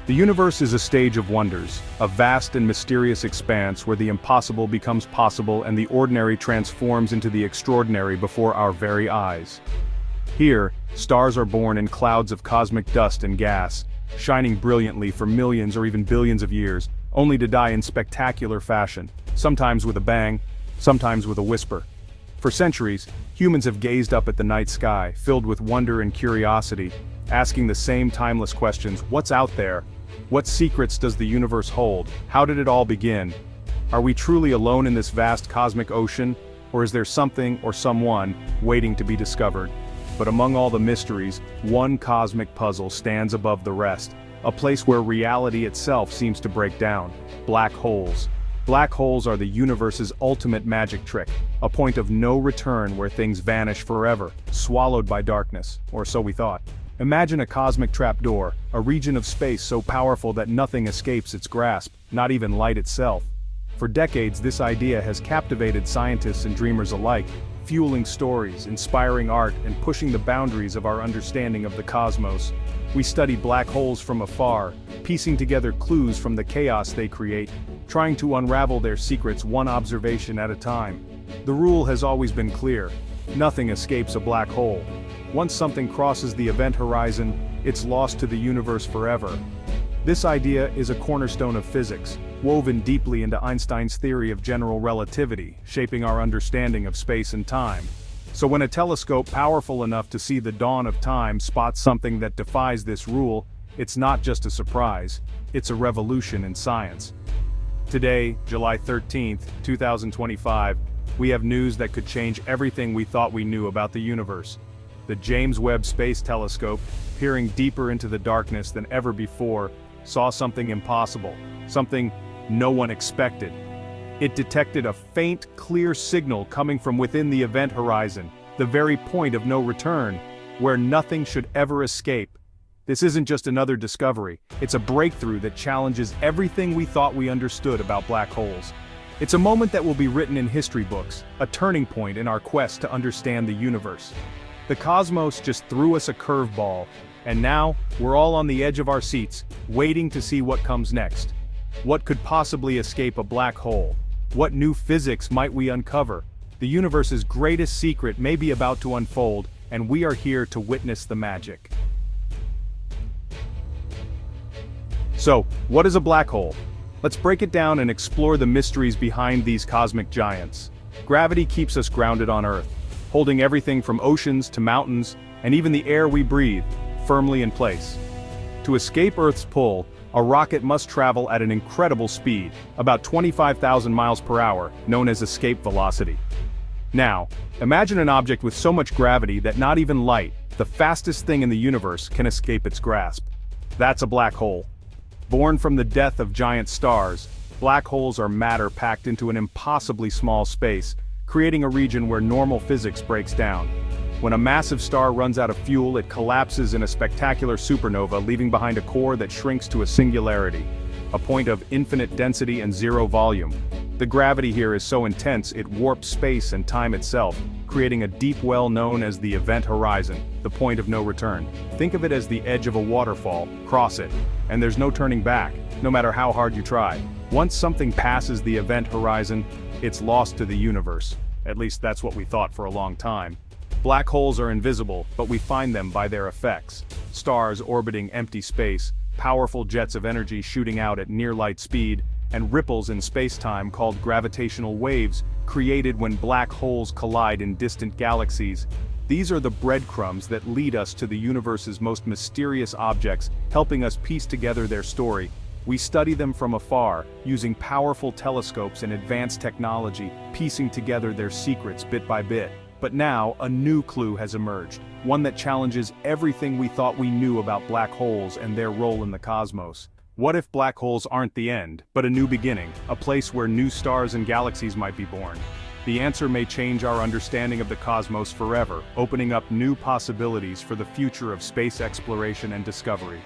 The universe is a stage of wonders, a vast and mysterious expanse where the impossible becomes possible and the ordinary transforms into the extraordinary before our very eyes. Here, stars are born in clouds of cosmic dust and gas, shining brilliantly for millions or even billions of years, only to die in spectacular fashion, sometimes with a bang, sometimes with a whisper. For centuries, humans have gazed up at the night sky, filled with wonder and curiosity, asking the same timeless questions: what's out there? What secrets does the universe hold? How did it all begin? Are we truly alone in this vast cosmic ocean, or is there something or someone waiting to be discovered? But among all the mysteries, one cosmic puzzle stands above the rest, a place where reality itself seems to break down: black holes. Black holes are the universe's ultimate magic trick, a point of no return where things vanish forever, swallowed by darkness, or so we thought. Imagine a cosmic trapdoor, a region of space so powerful that nothing escapes its grasp, not even light itself. For decades, this idea has captivated scientists and dreamers alike, fueling stories, inspiring art, and pushing the boundaries of our understanding of the cosmos. We study black holes from afar, piecing together clues from the chaos they create, trying to unravel their secrets one observation at a time. The rule has always been clear: nothing escapes a black hole. Once something crosses the event horizon, it's lost to the universe forever. This idea is a cornerstone of physics, woven deeply into Einstein's theory of general relativity, shaping our understanding of space and time. So when a telescope powerful enough to see the dawn of time spots something that defies this rule, it's not just a surprise, it's a revolution in science. Today, July 13th, 2025, we have news that could change everything we thought we knew about the universe. The James Webb Space Telescope, peering deeper into the darkness than ever before, saw something impossible, something no one expected. It detected a faint, clear signal coming from within the event horizon, the very point of no return, where nothing should ever escape. This isn't just another discovery, it's a breakthrough that challenges everything we thought we understood about black holes. It's a moment that will be written in history books, a turning point in our quest to understand the universe. The cosmos just threw us a curveball, and now, we're all on the edge of our seats, waiting to see what comes next. What could possibly escape a black hole? What new physics might we uncover? The universe's greatest secret may be about to unfold, and we are here to witness the magic. So, what is a black hole? Let's break it down and explore the mysteries behind these cosmic giants. Gravity keeps us grounded on Earth, holding everything from oceans to mountains, and even the air we breathe, firmly in place. To escape Earth's pull, a rocket must travel at an incredible speed, about 25,000 miles per hour, known as escape velocity. Now, imagine an object with so much gravity that not even light, the fastest thing in the universe, can escape its grasp. That's a black hole. Born from the death of giant stars, black holes are matter packed into an impossibly small space, creating a region where normal physics breaks down. When a massive star runs out of fuel, it collapses in a spectacular supernova, leaving behind a core that shrinks to a singularity, a point of infinite density and zero volume. The gravity here is so intense it warps space and time itself, creating a deep well known as the event horizon, the point of no return. Think of it as the edge of a waterfall. Cross it, and there's no turning back, no matter how hard you try. Once something passes the event horizon, it's lost to the universe. At least that's what we thought for a long time. Black holes are invisible, but we find them by their effects. Stars orbiting empty space, powerful jets of energy shooting out at near-light speed, and ripples in space-time called gravitational waves created when black holes collide in distant galaxies. These are the breadcrumbs that lead us to the universe's most mysterious objects, helping us piece together their story. We study them from afar, using powerful telescopes and advanced technology, piecing together their secrets bit by bit. But now, a new clue has emerged, one that challenges everything we thought we knew about black holes and their role in the cosmos. What if black holes aren't the end, but a new beginning, a place where new stars and galaxies might be born? The answer may change our understanding of the cosmos forever, opening up new possibilities for the future of space exploration and discovery.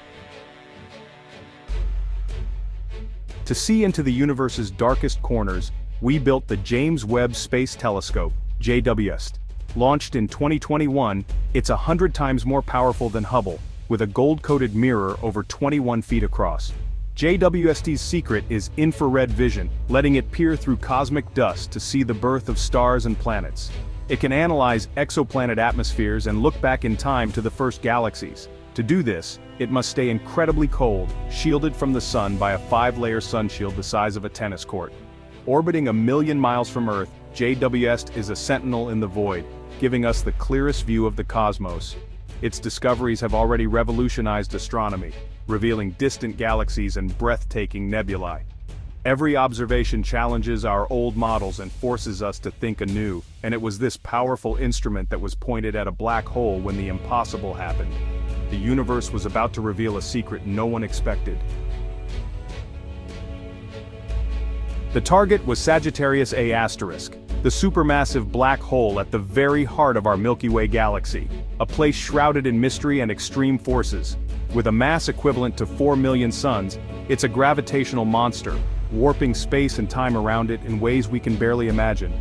To see into the universe's darkest corners, we built the James Webb Space Telescope, JWST. Launched in 2021, it's 100 times more powerful than Hubble, with a gold-coated mirror over 21 feet across. JWST's secret is infrared vision, letting it peer through cosmic dust to see the birth of stars and planets. It can analyze exoplanet atmospheres and look back in time to the first galaxies. To do this, it must stay incredibly cold, shielded from the sun by a 5-layer sunshield the size of a tennis court. Orbiting 1,000,000 miles from Earth, JWST is a sentinel in the void, giving us the clearest view of the cosmos. Its discoveries have already revolutionized astronomy, revealing distant galaxies and breathtaking nebulae. Every observation challenges our old models and forces us to think anew, and it was this powerful instrument that was pointed at a black hole when the impossible happened. The universe was about to reveal a secret no one expected. The target was Sagittarius A*, the supermassive black hole at the very heart of our Milky Way galaxy, a place shrouded in mystery and extreme forces. With a mass equivalent to 4 million suns, it's a gravitational monster, warping space and time around it in ways we can barely imagine.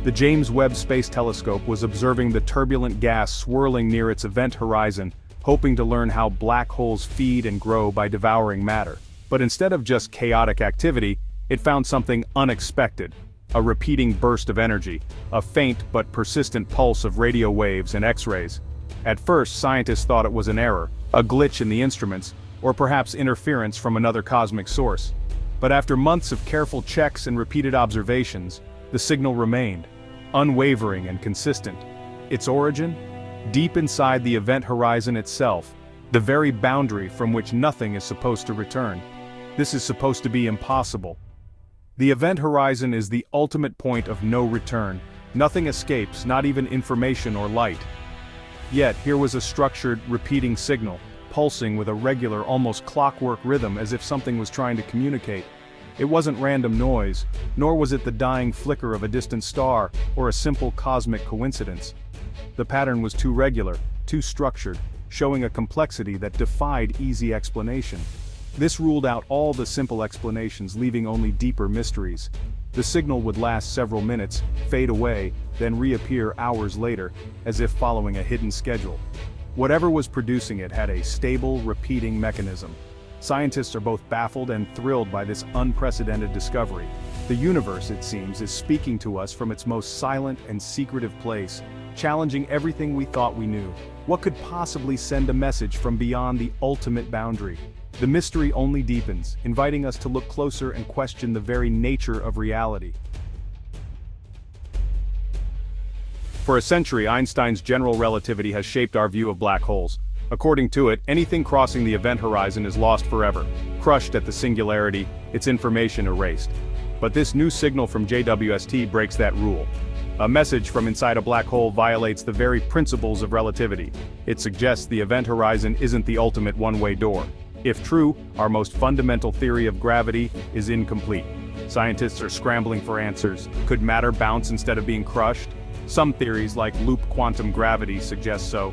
The James Webb Space Telescope was observing the turbulent gas swirling near its event horizon, hoping to learn how black holes feed and grow by devouring matter. But instead of just chaotic activity, it found something unexpected. A repeating burst of energy, a faint but persistent pulse of radio waves and X-rays. At first, scientists thought it was an error, a glitch in the instruments, or perhaps interference from another cosmic source. But after months of careful checks and repeated observations, the signal remained, unwavering and consistent. Its origin? Deep inside the event horizon itself, the very boundary from which nothing is supposed to return. This is supposed to be impossible. The event horizon is the ultimate point of no return. Nothing escapes, not even information or light. Yet, here was a structured, repeating signal, pulsing with a regular, almost clockwork rhythm as if something was trying to communicate. It wasn't random noise, nor was it the dying flicker of a distant star, or a simple cosmic coincidence. The pattern was too regular, too structured, showing a complexity that defied easy explanation. This ruled out all the simple explanations, leaving only deeper mysteries. The signal would last several minutes, fade away, then reappear hours later, as if following a hidden schedule. Whatever was producing it had a stable, repeating mechanism. Scientists are both baffled and thrilled by this unprecedented discovery. The universe, it seems, is speaking to us from its most silent and secretive place, challenging everything we thought we knew. What could possibly send a message from beyond the ultimate boundary? The mystery only deepens, inviting us to look closer and question the very nature of reality. For a century, Einstein's general relativity has shaped our view of black holes. According to it, anything crossing the event horizon is lost forever, crushed at the singularity, its information erased. But this new signal from JWST breaks that rule. A message from inside a black hole violates the very principles of relativity. It suggests the event horizon isn't the ultimate one-way door. If true, our most fundamental theory of gravity is incomplete. Scientists are scrambling for answers. Could matter bounce instead of being crushed? Some theories, like loop quantum gravity, suggest so.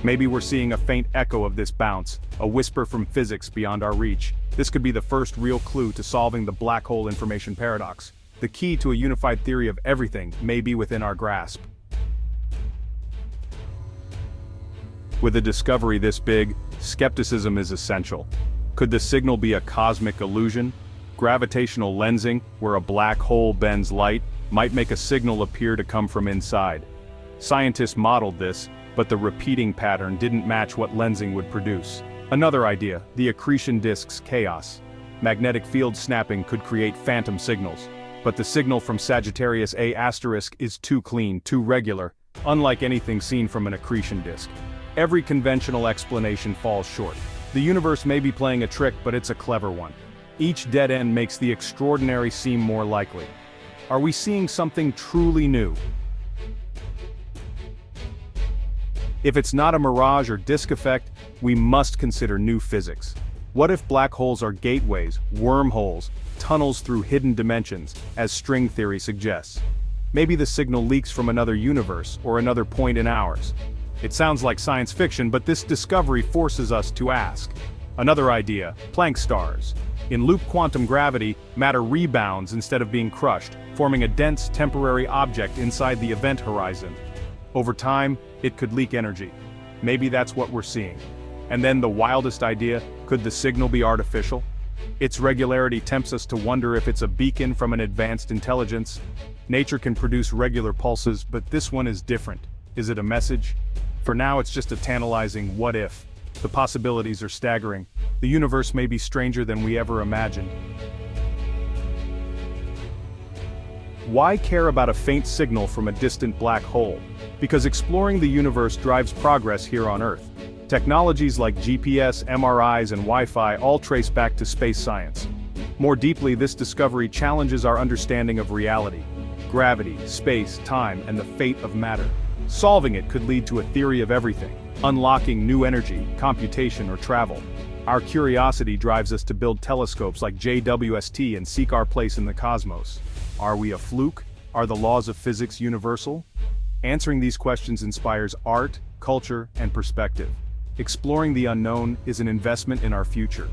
Maybe we're seeing a faint echo of this bounce, a whisper from physics beyond our reach. This could be the first real clue to solving the black hole information paradox. The key to a unified theory of everything may be within our grasp. With a discovery this big, skepticism is essential. Could the signal be a cosmic illusion? Gravitational lensing, where a black hole bends light, might make a signal appear to come from inside. Scientists modeled this, but the repeating pattern didn't match what lensing would produce. Another idea, the accretion disk's chaos. Magnetic field snapping could create phantom signals. But the signal from Sagittarius A* is too clean, too regular, unlike anything seen from an accretion disk. Every conventional explanation falls short. The universe may be playing a trick, but it's a clever one. Each dead end makes the extraordinary seem more likely. Are we seeing something truly new? If it's not a mirage or disk effect, we must consider new physics. What if black holes are gateways, wormholes, tunnels through hidden dimensions, as string theory suggests? Maybe the signal leaks from another universe or another point in ours. It sounds like science fiction, but this discovery forces us to ask. Another idea, Planck stars. In loop quantum gravity, matter rebounds instead of being crushed, forming a dense temporary object inside the event horizon. Over time, it could leak energy. Maybe that's what we're seeing. And then the wildest idea, could the signal be artificial? Its regularity tempts us to wonder if it's a beacon from an advanced intelligence. Nature can produce regular pulses, but this one is different. Is it a message? For now, it's just a tantalizing what if. The possibilities are staggering. The universe may be stranger than we ever imagined. Why care about a faint signal from a distant black hole? Because exploring the universe drives progress here on Earth. Technologies like GPS, MRIs, and Wi-Fi all trace back to space science. More deeply, this discovery challenges our understanding of reality, gravity, space, time, and the fate of matter. Solving it could lead to a theory of everything, unlocking new energy, computation, or travel. Our curiosity drives us to build telescopes like JWST and seek our place in the cosmos. Are we a fluke? Are the laws of physics universal? Answering these questions inspires art, culture, and perspective. Exploring the unknown is an investment in our future.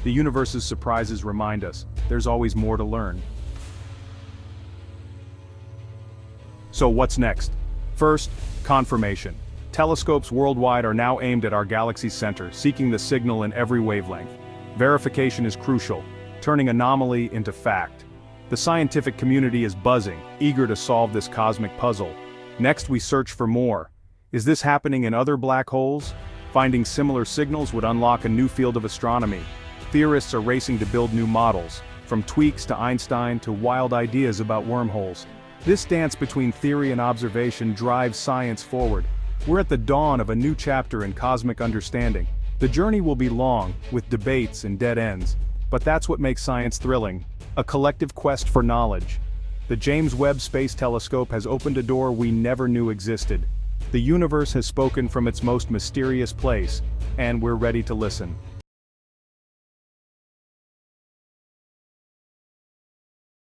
The universe's surprises remind us, there's always more to learn. So what's next? First, confirmation. Telescopes worldwide are now aimed at our galaxy's center, seeking the signal in every wavelength. Verification is crucial, turning anomaly into fact. The scientific community is buzzing, eager to solve this cosmic puzzle. Next, we search for more. Is this happening in other black holes? Finding similar signals would unlock a new field of astronomy. Theorists are racing to build new models, from tweaks to Einstein to wild ideas about wormholes. This dance between theory and observation drives science forward. We're at the dawn of a new chapter in cosmic understanding. The journey will be long, with debates and dead ends. But that's what makes science thrilling. A collective quest for knowledge. The James Webb Space Telescope has opened a door we never knew existed. The universe has spoken from its most mysterious place, and we're ready to listen.